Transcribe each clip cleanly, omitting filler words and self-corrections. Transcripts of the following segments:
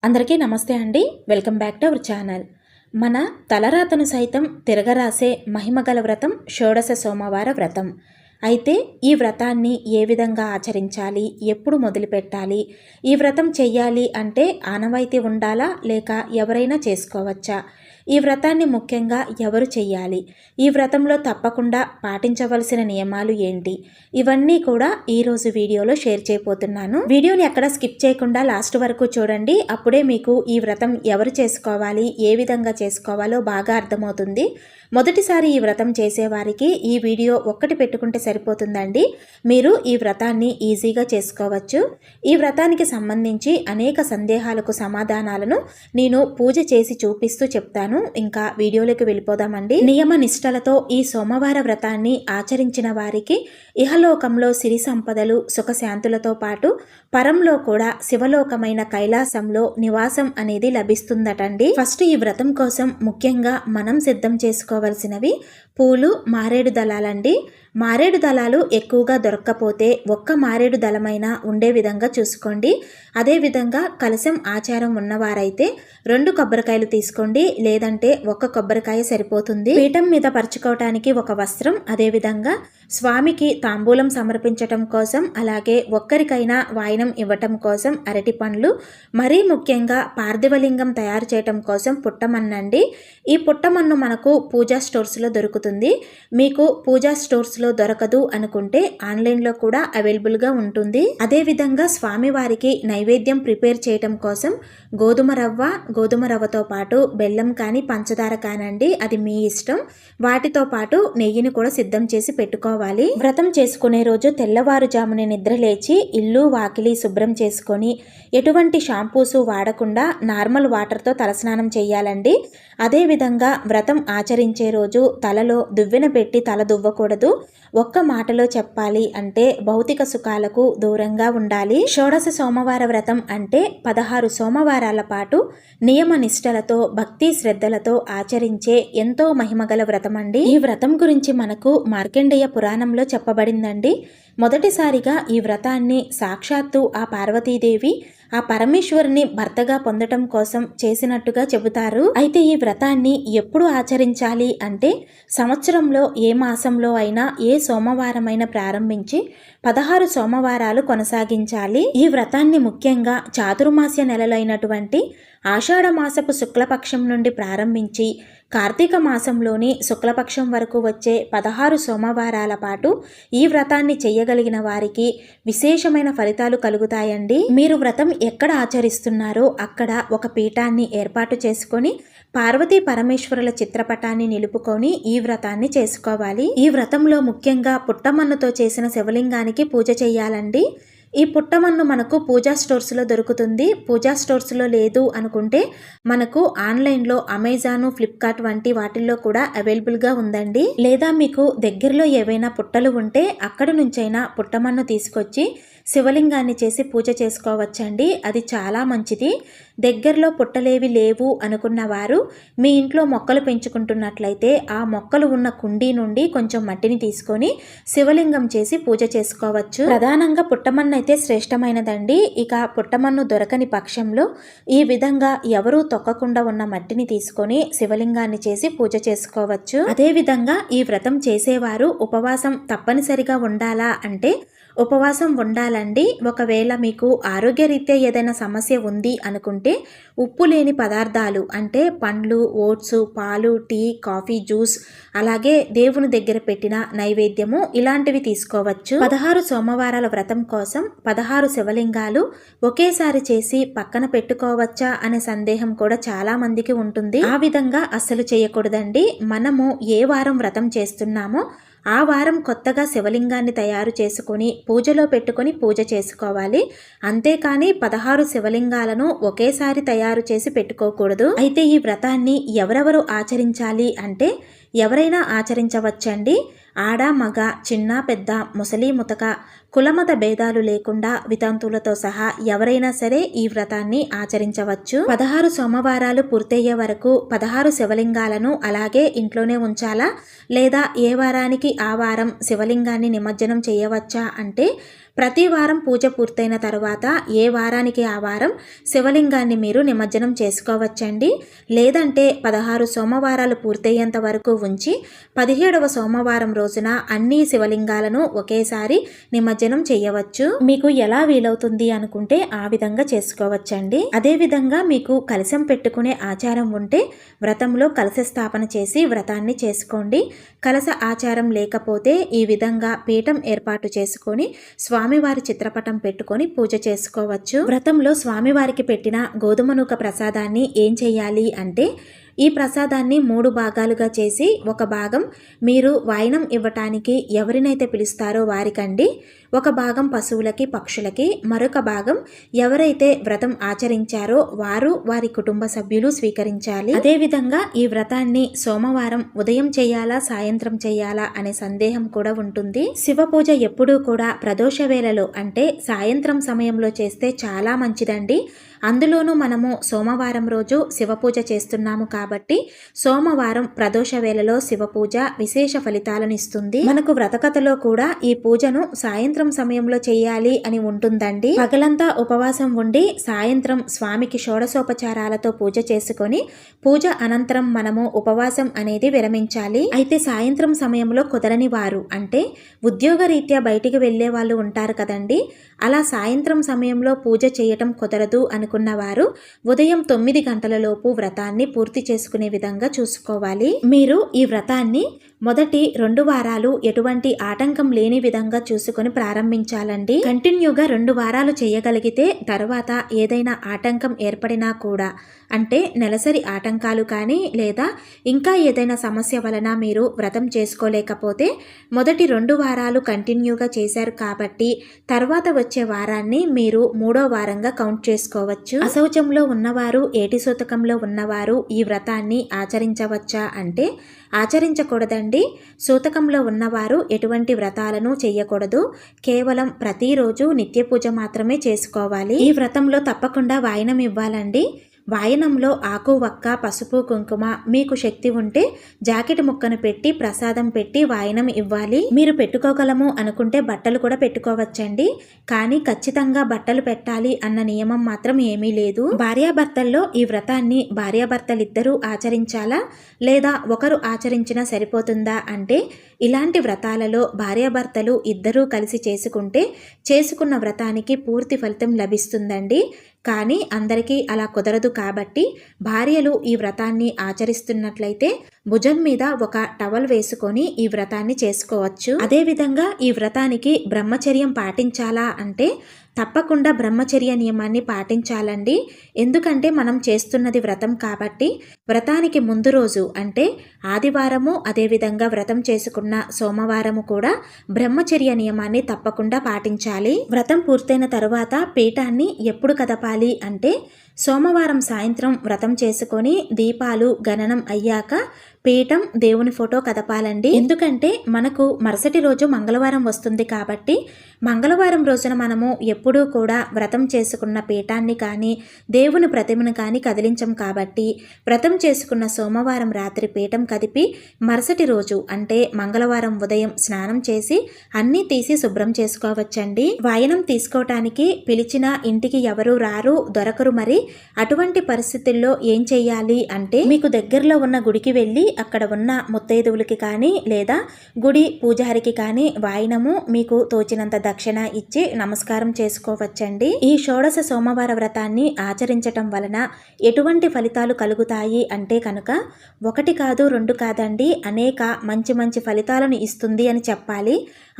అందరికీ నమస్తే అండి. Welcome back to our channel. మన తలరాతను సైతం తిరగరాసే మహిమగల వ్రతం షోడశ సోమవార వ్రతం. అయితే ఈ వ్రతాన్ని ఏ విధంగా ఆచరించాలి, ఎప్పుడు మొదలుపెట్టాలి, ఈ వ్రతం చెయ్యాలి అంటే ఆనవాయితీ ఉండాలా లేక ఎవరైనా చేసుకోవచ్చా, ఈ వ్రతాన్ని ముఖ్యంగా ఎవరు చెయ్యాలి, ఈ వ్రతంలో తప్పకుండా పాటించవలసిన నియమాలు ఏంటి, ఇవన్నీ కూడా ఈరోజు వీడియోలో షేర్ చేయబోతున్నాను. వీడియోని ఎక్కడ స్కిప్ చేయకుండా లాస్ట్ వరకు చూడండి. అప్పుడే మీకు ఈ వ్రతం ఎవరు చేసుకోవాలి, ఏ విధంగా చేసుకోవాలో బాగా అర్థమవుతుంది. మొదటిసారి ఈ వ్రతం చేసేవారికి ఈ వీడియో ఒక్కటి పెట్టుకుంటే సరిపోతుందండి. మీరు ఈ వ్రతాన్ని ఈజీగా చేసుకోవచ్చు. ఈ వ్రతానికి సంబంధించి అనేక సందేహాలకు సమాధానాలను నేను పూజ చేసి చూపిస్తూ చెప్తాను. ఇంకా వీడియోలోకి వెళ్ళిపోదామండి. నియమ నిష్టలతో ఈ సోమవార వ్రతాన్ని ఆచరించిన వారికి ఇహలోకంలో సిరి సంపదలు సుఖశాంతులతో పాటు పరంలో కూడా శివలోకమైన కైలాసంలో నివాసం అనేది లభిస్తుందటండి. ఫస్ట్ ఈ వ్రతం కోసం ముఖ్యంగా మనం సిద్ధం చేసుకోవాల్సినవి పూలు, మారేడు దళాలండి. మారేడు దళాలు ఎక్కువగా దొరక్కపోతే ఒక్క మారేడు దళమైనా ఉండే విధంగా చూసుకోండి. అదేవిధంగా కలశం ఆచారం ఉన్నవారైతే 2 కొబ్బరికాయలు తీసుకోండి, లేదంటే ఒక్క కొబ్బరికాయ సరిపోతుంది. పీఠం మీద పరుచుకోవటానికి ఒక వస్త్రం, అదేవిధంగా స్వామికి తాంబూలం సమర్పించటం కోసం, అలాగే ఒక్కరికైనా వాయనం ఇవ్వటం కోసం అరటి పండ్లు, మరీ ముఖ్యంగా పార్థివలింగం తయారు చేయటం కోసం పుట్టమన్నండి. ఈ పుట్టమన్ను మనకు పూజా స్టోర్స్లో దొరుకుతుంది. మీకు పూజా స్టోర్స్లో దొరకదు అనుకుంటే ఆన్లైన్లో కూడా అవైలబుల్గా ఉంటుంది. అదేవిధంగా స్వామివారికి నైవేద్యం ప్రిపేర్ చేయటం కోసం గోధుమ రవ్వతో పాటు బెల్లం కానీ పంచదార కానండి, అది మీ ఇష్టం. వాటితో పాటు నెయ్యిని కూడా సిద్ధం చేసి పెట్టుకోవాలి. వ్రతం చేసుకునే రోజు తెల్లవారుజామున నిద్ర లేచి ఇల్లు వాకిలి శుభ్రం చేసుకొని ఎటువంటి షాంపూసు వాడకుండా నార్మల్ వాటర్తో తలస్నానం చేయాలండి. అదేవిధంగా వ్రతం ఆచరించే రోజు తలలో దువ్వెన పెట్టి తల దువ్వకూడదు. ఒక్క మాటలో చెప్పాలి అంటే భౌతిక సుఖాలకు దూరంగా ఉండాలి. షోడశ సోమవార వ్రతం అంటే 16 సోమవారాల పాటు నియమ నిష్టలతో భక్తి శ్రద్ధలతో ఆచరించే ఎంతో మహిమగల వ్రతం అండి. ఈ వ్రతం గురించి మనకు మార్కండేయ పురాణంలో చెప్పబడిందండి. మొదటిసారిగా ఈ వ్రతాన్ని సాక్షాత్తు ఆ పార్వతీదేవి ఆ పరమేశ్వరుని భర్తగా పొందటం కోసం చేసినట్టుగా చెబుతారు. అయితే ఈ వ్రతాన్ని ఎప్పుడు ఆచరించాలి అంటే సంవత్సరంలో ఏ మాసంలో అయినా ఏ సోమవారమైనా ప్రారంభించి 16 సోమవారాలు కొనసాగించాలి. ఈ వ్రతాన్ని ముఖ్యంగా చాతుర్మాస్య నెలలైనటువంటి ఆషాఢ మాసపు శుక్లపక్షం నుండి ప్రారంభించి కార్తీక మాసంలోని శుక్లపక్షం వరకు వచ్చే 16 సోమవారాల పాటు ఈ వ్రతాన్ని చేయగలిగిన వారికి విశేషమైన ఫలితాలు కలుగుతాయండి. మీరు వ్రతం ఎక్కడ ఆచరిస్తున్నారో అక్కడ ఒక పీఠాన్ని ఏర్పాటు చేసుకొని పార్వతీ పరమేశ్వరుల చిత్రపటాన్ని నిలుపుకొని ఈ వ్రతాన్ని చేసుకోవాలి. ఈ వ్రతంలో ముఖ్యంగా పుట్టమన్నుతో చేసిన శివలింగానికి పూజ చేయాలండి. ఈ పుట్టమన్ను మనకు పూజా స్టోర్స్లో దొరుకుతుంది. పూజా స్టోర్స్లో లేదు అనుకుంటే మనకు ఆన్లైన్లో అమెజాన్, ఫ్లిప్కార్ట్ వంటి వాటిల్లో కూడా అవైలబుల్గా ఉందండి. లేదా మీకు దగ్గరలో ఏవైనా పుట్టలు ఉంటే అక్కడ నుంచైనా పుట్టమన్ను తీసుకొచ్చి శివలింగాన్ని చేసి పూజ చేసుకోవచ్చండి. అది చాలా మంచిది. దగ్గరలో పుట్టలేవి లేవు అనుకున్న వారు మీ ఇంట్లో మొక్కలు పెంచుకుంటున్నట్లయితే ఆ మొక్కలు ఉన్న కుండీ నుండి కొంచెం మట్టిని తీసుకొని శివలింగం చేసి పూజ చేసుకోవచ్చు. ప్రధానంగా పుట్టమన్ను అయితే శ్రేష్టమైనదండి. ఇక పుట్టమన్ను దొరకని పక్షంలో ఈ విధంగా ఎవరూ తొక్కకుండా ఉన్న మట్టిని తీసుకొని శివలింగాన్ని చేసి పూజ చేసుకోవచ్చు. అదేవిధంగా ఈ వ్రతం చేసేవారు ఉపవాసం తప్పనిసరిగా ఉండాలా అంటే ఉపవాసం ఉండాలండి. ఒకవేళ మీకు ఆరోగ్యరీత్యా ఏదైనా సమస్య ఉంది అనుకుంటే ఉప్పు లేని పదార్థాలు అంటే పండ్లు, ఓట్స్, పాలు, టీ, కాఫీ, జ్యూస్, అలాగే దేవుని దగ్గర పెట్టిన నైవేద్యము ఇలాంటివి తీసుకోవచ్చు. 16 సోమవారాల వ్రతం కోసం 16 శివలింగాలు ఒకేసారి చేసి పక్కన పెట్టుకోవచ్చా అనే సందేహం కూడా చాలా మందికి ఉంటుంది. ఆ విధంగా అస్సలు చేయకూడదండి. మనము ఏ వారం వ్రతం చేస్తున్నామో ఆ వారం కొత్తగా శివలింగాన్ని తయారు చేసుకొని పూజలో పెట్టుకొని పూజ చేసుకోవాలి. అంతేకాని 16 శివలింగాలను ఒకేసారి తయారు చేసి పెట్టుకోకూడదు. అయితే ఈ వ్రతాన్ని ఎవరెవరు ఆచరించాలి అంటే ఎవరైనా ఆచరించవచ్చండి. ఆడ మగ, చిన్న పెద్ద, ముసలి ముతక, కులమత భేదాలు లేకుండా వితంతువులతో సహా ఎవరైనా సరే ఈ వ్రతాన్ని ఆచరించవచ్చు. 16 సోమవారాలు పూర్తయ్యే వరకు 16 శివలింగాలను అలాగే ఇంట్లోనే ఉంచాలా లేదా ఏ వారానికి ఆ వారం శివలింగాన్ని నిమజ్జనం చేయవచ్చా అంటే ప్రతి వారం పూజ పూర్తయిన తర్వాత ఏ వారానికి ఆ వారం శివలింగాన్ని మీరు నిమజ్జనం చేసుకోవచ్చండి. లేదంటే 16 సోమవారాలు పూర్తయ్యేంత వరకు ఉంచి 17వ సోమవారం రోజున అన్ని శివలింగాలను ఒకేసారి నిమజ్జనం చేయవచ్చు. మీకు ఎలా వీలవుతుంది అనుకుంటే ఆ విధంగా చేసుకోవచ్చండి. అదేవిధంగా మీకు కలశం పెట్టుకునే ఆచారం ఉంటే వ్రతంలో కలశ స్థాపన చేసి వ్రతాన్ని చేసుకోండి. కలశ ఆచారం లేకపోతే ఈ విధంగా పీఠం ఏర్పాటు చేసుకొని స్వామివారి చిత్రపటం పెట్టుకొని పూజ చేసుకోవచ్చు. వ్రతంలో స్వామివారికి పెట్టిన గోధుమ నూక ప్రసాదాన్ని ఏం చేయాలి అంటే ఈ ప్రసాదాన్ని 3 భాగాలుగా చేసి ఒక భాగం మీరు వాయినం ఇవ్వటానికి ఎవరినైతే పిలుస్తారో వారికండి, ఒక భాగం పశువులకి పక్షులకి, మరొక భాగం ఎవరైతే వ్రతం ఆచరించారో వారు వారి కుటుంబ సభ్యులు స్వీకరించాలి. అదేవిధంగా ఈ వ్రతాన్ని సోమవారం ఉదయం చేయాలా సాయంత్రం చేయాలా అనే సందేహం కూడా ఉంటుంది. శివ పూజ ఎప్పుడూ కూడా ప్రదోష వేళలో అంటే సాయంత్రం సమయంలో చేస్తే చాలా మంచిదండి. అందులోనూ మనము సోమవారం రోజు శివ పూజ చేస్తున్నాము కాబట్టి సోమవారం ప్రదోష వేళలో శివ పూజ విశేష ఫలితాలను ఇస్తుంది. మనకు వ్రతకథలో కూడా ఈ పూజను సాయంత్రం సమయంలో చేయాలి అని ఉంటుందండి. పగలంతా ఉపవాసం ఉండి సాయంత్రం స్వామికి షోడశోపచారాలతో పూజ చేసుకొని పూజ అనంతరం మనము ఉపవాసం అనేది విరమించాలి. అయితే సాయంత్రం సమయంలో కుదరని వారు అంటే ఉద్యోగరీత్యా బయటికి వెళ్లే వాళ్ళు ఉంటారు కదండి, అలా సాయంత్రం సమయంలో పూజ చేయటం కుదరదు అనుకున్నవారు ఉదయం 9 గంటలలోపు వ్రతాన్ని పూర్తి చేసుకునే విధంగా చూసుకోవాలి. మీరు ఈ వ్రతాన్ని మొదటి 2 వారాలు ఎటువంటి ఆటంకం లేని విధంగా చూసుకొని ప్రారంభించాలండి. కంటిన్యూగా 2 వారాలు చేయగలిగితే తర్వాత ఏదైనా ఆటంకం ఏర్పడినా కూడా అంటే నెలసరి ఆటంకాలు కానీ లేదా ఇంకా ఏదైనా సమస్య వలన మీరు వ్రతం చేసుకోలేకపోతే మొదటి 2 వారాలు కంటిన్యూగా చేశారు కాబట్టి తర్వాత వచ్చే వారాన్ని మీరు 3వ వారంగా కౌంట్ చేసుకోవచ్చు. అశౌచంలో ఉన్నవారు, ఏటి సూతకంలో ఉన్నవారు ఈ వ్రతాన్ని ఆచరించవచ్చా అంటే ఆచరించకూడదండి. సూతకంలో ఉన్నవారు ఎటువంటి వ్రతాలను చేయకూడదు. కేవలం ప్రతిరోజు నిత్య పూజ మాత్రమే చేసుకోవాలి. ఈ వ్రతంలో తప్పకుండా వాయనం ఇవ్వాలండి. వాయనంలో ఆకు వక్క పసుపు కుంకుమ మీకు శక్తి ఉంటే జాకెట్ ముక్కను పెట్టి ప్రసాదం పెట్టి వాయనం ఇవ్వాలి. మీరు పెట్టుకోగలము అనుకుంటే బట్టలు కూడా పెట్టుకోవచ్చండి. కానీ ఖచ్చితంగా బట్టలు పెట్టాలి అన్న నియమం మాత్రం ఏమీ లేదు. భార్యాభర్తల్లో ఈ వ్రతాన్ని భార్యాభర్తలిద్దరూ ఆచరించాలా లేదా ఒకరు ఆచరించినా సరిపోతుందా అంటే ఇలాంటి వ్రతాలలో భార్యాభర్తలు ఇద్దరూ కలిసి చేసుకుంటే చేసుకున్న వ్రతానికి పూర్తి ఫలితం లభిస్తుందండి. కానీ అందరికీ అలా కుదరదు కాబట్టి భార్యలు ఈ వ్రతాన్ని ఆచరిస్తున్నట్లయితే భుజం మీద ఒక టవల్ వేసుకొని ఈ వ్రతాన్ని చేసుకోవచ్చు. అదేవిధంగా ఈ వ్రతానికి బ్రహ్మచర్యం పాటించాలా అంటే తప్పకుండా బ్రహ్మచర్య నియమాన్ని పాటించాలండి. ఎందుకంటే మనం చేస్తున్నది వ్రతం కాబట్టి వ్రతానికి ముందు రోజు అంటే ఆదివారము అదేవిధంగా వ్రతం చేసుకున్న సోమవారము కూడా బ్రహ్మచర్య నియమాన్ని తప్పకుండా పాటించాలి. వ్రతం పూర్తయిన తరువాత పీఠాన్ని ఎప్పుడు కదపాలి అంటే సోమవారం సాయంత్రం వ్రతం చేసుకొని దీపాలు గణనం అయ్యాక పీఠం దేవుని ఫోటో కదపాలండి. ఎందుకంటే మనకు మరుసటి రోజు మంగళవారం వస్తుంది కాబట్టి మంగళవారం రోజున మనము ఎప్పుడూ కూడా వ్రతం చేసుకున్న పీఠాన్ని కానీ దేవుని ప్రతిమను కానీ కదిలించం కాబట్టి వ్రతం చేసుకున్న సోమవారం రాత్రి పీఠం కదిపి మరుసటి రోజు అంటే మంగళవారం ఉదయం స్నానం చేసి అన్నీ తీసి శుభ్రం చేసుకోవచ్చండి. వాయనం తీసుకోవటానికి పిలిచిన ఇంటికి ఎవరు రారు దొరకరు. మరి అటువంటి పరిస్థితుల్లో ఏం చేయాలి అంటే మీకు దగ్గరలో ఉన్న గుడికి వెళ్ళి అక్కడ ఉన్న ముత్తైదువులకి కానీ లేదా గుడి పూజారికి కానీ వాయినము మీకు తోచినంత దక్షిణ ఇచ్చి నమస్కారం చేసుకోవచ్చండి. ఈ షోడశ సోమవార వ్రతాన్ని ఆచరించటం వలన ఎటువంటి ఫలితాలు కలుగుతాయి అంటే కనుక 1 కాదు 2 కాదండి అనేక మంచి మంచి ఫలితాలను ఇస్తుంది అని చెప్పాలి.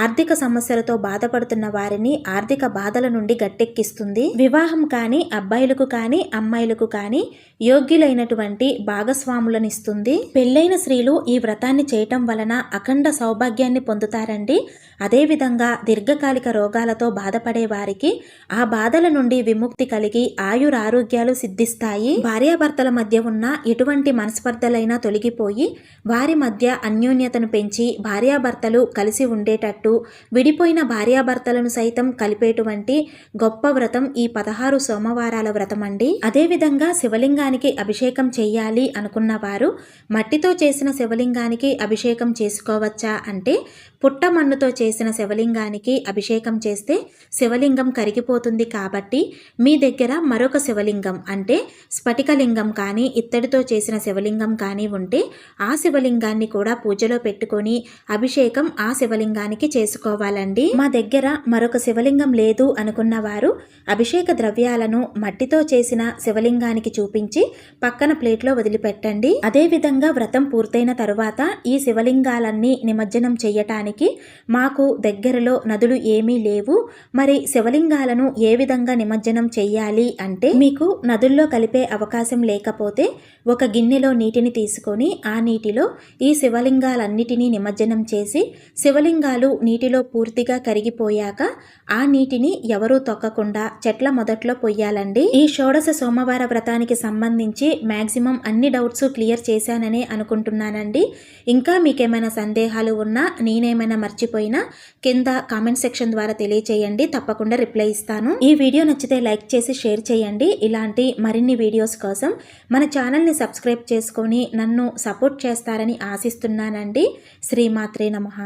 ఆర్థిక సమస్యలతో బాధపడుతున్న వారిని ఆర్థిక బాధల నుండి గట్టెక్కిస్తుంది. వివాహం కానీ అబ్బాయిలకు కానీ అమ్మాయిలకు కానీ యోగ్యులైనటువంటి భాగస్వాములను ఇస్తుంది. పెళ్ళైన స్త్రీలు ఈ వ్రతాన్ని చేయటం వలన అఖండ సౌభాగ్యాన్ని పొందుతారండి. అదేవిధంగా దీర్ఘకాలిక రోగాలతో బాధపడే వారికి ఆ బాధల నుండి విముక్తి కలిగి ఆయురారోగ్యాలు సిద్ధిస్తాయి. భార్యాభర్తల మధ్య ఉన్న ఎటువంటి మనస్పర్ధలైనా తొలగిపోయి వారి మధ్య అన్యోన్యతను పెంచి భార్యాభర్తలు కలిసి ఉండేటట్లు కలిసేటట్టు విడిపోయిన భార్యాభర్తలను సైతం కలిపేటువంటి గొప్ప వ్రతం ఈ 16 సోమవారాల వ్రతం అండి. అదేవిధంగా శివలింగానికి అభిషేకం చేయాలి అనుకున్న వారు మట్టితో చేసిన శివలింగానికి అభిషేకం చేసుకోవచ్చా అంటే పుట్టమన్నుతో చేసిన శివలింగానికి అభిషేకం చేస్తే శివలింగం కరిగిపోతుంది కాబట్టి మీ దగ్గర మరొక శివలింగం అంటే స్ఫటికలింగం కానీ ఇత్తడితో చేసిన శివలింగం కానీ ఉంటే ఆ శివలింగాన్ని కూడా పూజలో పెట్టుకొని అభిషేకం ఆ శివలింగానికి చేసుకోవాలండి. మా దగ్గర మరొక శివలింగం లేదు అనుకున్న వారు అభిషేక ద్రవ్యాలను మట్టితో చేసిన శివలింగానికి చూపించి పక్కన ప్లేట్లో వదిలిపెట్టండి. అదేవిధంగా వ్రతం పూర్తయిన తరువాత ఈ శివలింగాలన్నీ నిమజ్జనం చేయటానికి మాకు దగ్గరలో నదులు ఏమీ లేవు, మరి శివలింగాలను ఏ విధంగా నిమజ్జనం చెయ్యాలి అంటే మీకు నదుల్లో కలిపే అవకాశం లేకపోతే ఒక గిన్నెలో నీటిని తీసుకొని ఆ నీటిలో ఈ శివలింగాలన్నిటినీ నిమజ్జనం చేసి శివలింగాలు నీటిలో పూర్తిగా కరిగిపోయాక ఆ నీటిని ఎవరూ తొక్కకుండా చెట్ల మొదట్లో పొయ్యాలండి. ఈ షోడశ సోమవార వ్రతానికి సంబంధించి మ్యాక్సిమం అన్ని డౌట్స్ క్లియర్ చేశాననే అనుకుంటున్నానండి. ఇంకా మీకేమైనా సందేహాలు ఉన్నా నేనేమైనా మర్చిపోయినా కింద కామెంట్ సెక్షన్ ద్వారా తెలియచేయండి, తప్పకుండా రిప్లై ఇస్తాను. ఈ వీడియో నచ్చితే లైక్ చేసి షేర్ చేయండి. ఇలాంటి మరిన్ని వీడియోస్ కోసం మన ఛానల్ని సబ్స్క్రైబ్ చేసుకొని నన్ను సపోర్ట్ చేస్తారని ఆశిస్తున్నానండి. శ్రీమాత్రే నమః.